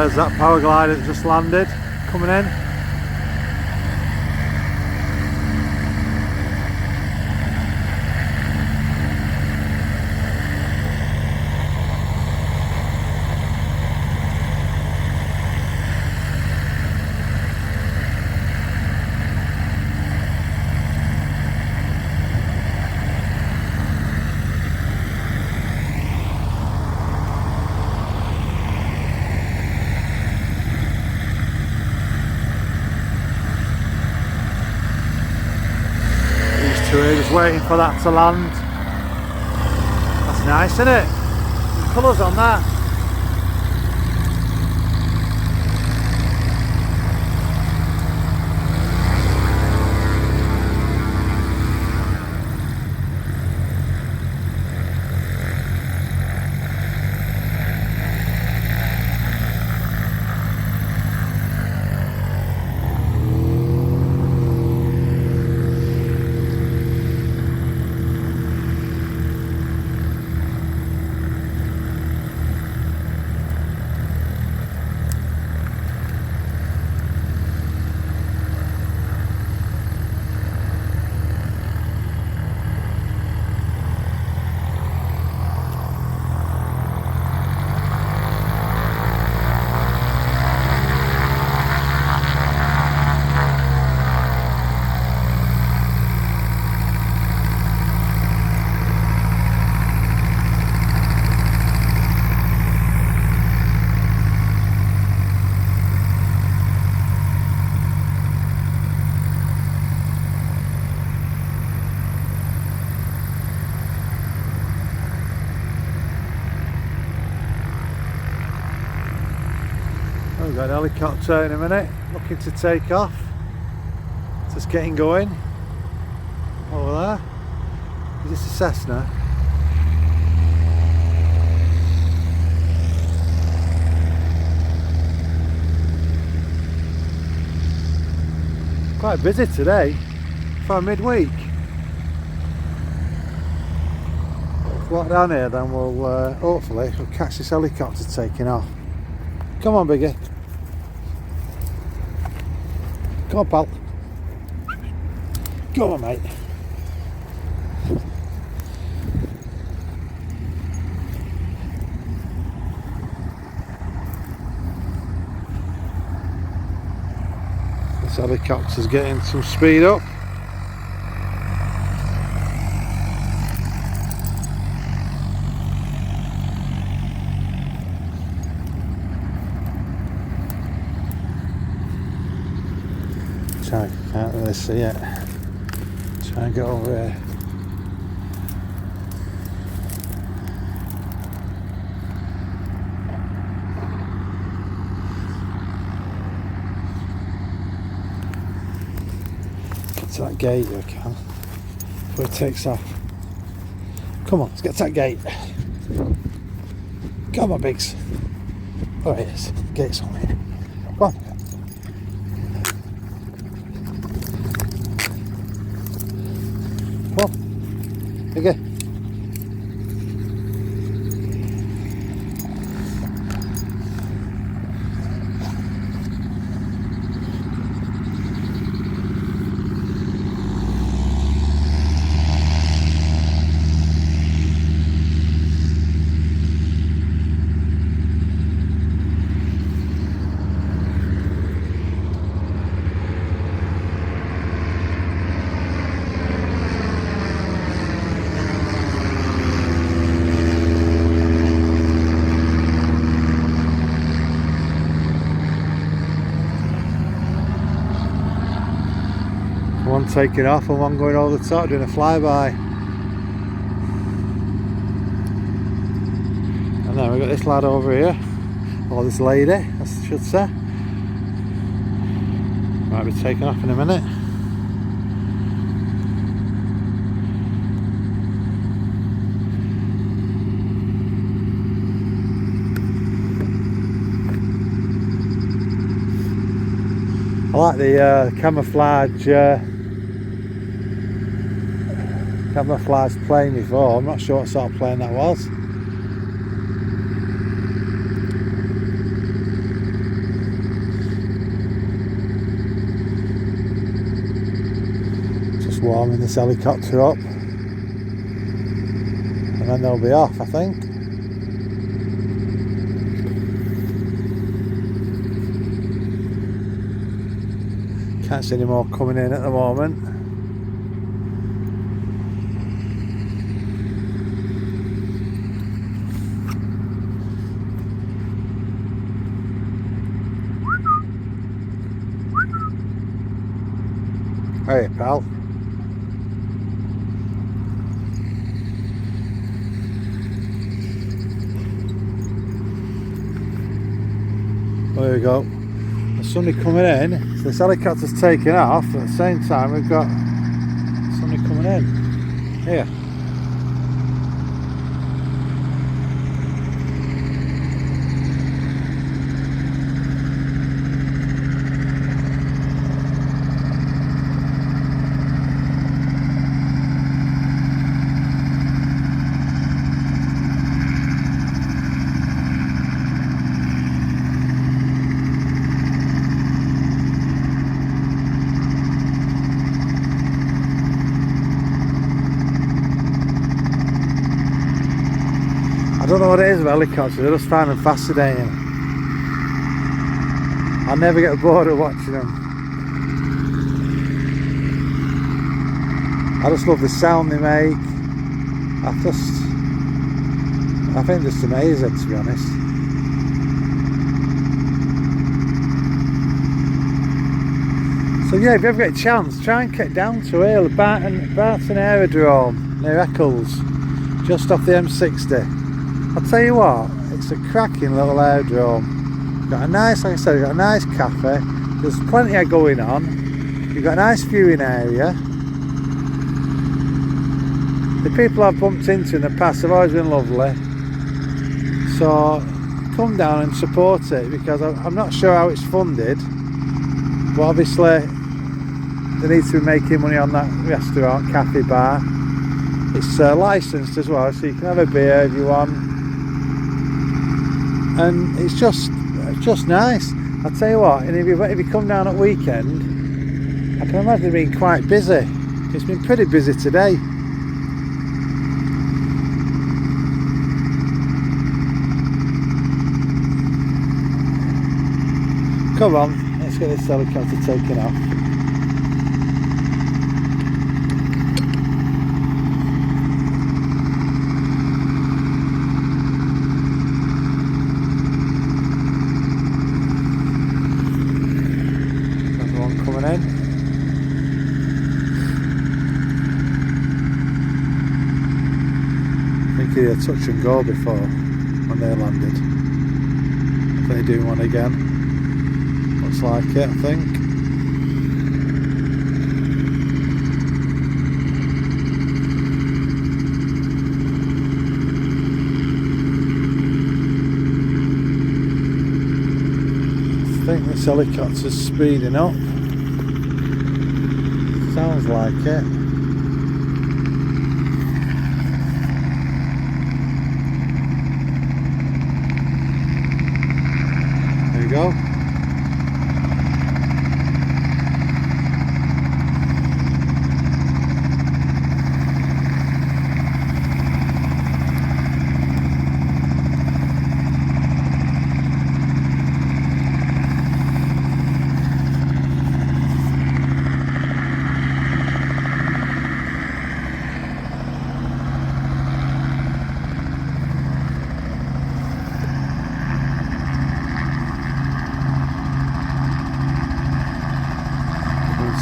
there's that power glider that just landed, coming in. We're just waiting for that to land. That's nice, isn't it? Colours on that. We've got an helicopter in a minute, looking to take off. Just getting going. Over there. Is this a Cessna? Quite busy today for midweek. Walk down here, then we'll hopefully we'll catch this helicopter taking off. Come on, Biggie. Come on, pal. Come on, mate. This helicopter's getting some speed up. Can't really see it. Try and get over here. Get to that gate if I can. Before it takes off. Come on, let's get to that gate. Come on, Biggs. Oh, it is. Gate's on here. Come on. Come on, okay. One taking off and one going over the top doing a flyby. And then we've got this lad over here, or this lady, I should say. Might be taking off in a minute. I like the camouflage plane before. I'm not sure what sort of plane that was. warming this helicopter up, and then they'll be off, I think. Can't see any more coming in at the moment. Hey pal. There we go. The sunny coming in. So this helicopter's taking off. At the same time we've got sunny coming in. Here. I don't know what it is with helicopters, I just find them fascinating. I never get bored of watching them. I just love the sound they make. I think it's amazing, to be honest. So yeah, if you ever get a chance, try and get down to here, Barton Aerodrome near Eccles, just off the M60. I'll tell you what, it's a cracking little aerodrome. Got a nice, like I said, got a nice cafe. There's plenty of going on. You've got a nice viewing area. The people I've bumped into in the past have always been lovely. So come down and support it, because I'm not sure how it's funded, but obviously they need to be making money on that restaurant, cafe, bar. It's licensed as well, so you can have a beer if you want. And it's just nice. I'll tell you what, and if you come down at weekend, I can imagine it being quite busy. It's been pretty busy today. Come on, let's get this helicopter taken off. Coming in. I think he did a touch and go before when they landed. If they do one again, looks like it, I think. I think this helicopter's speeding up. Sounds like it. There you go.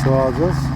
Towards us.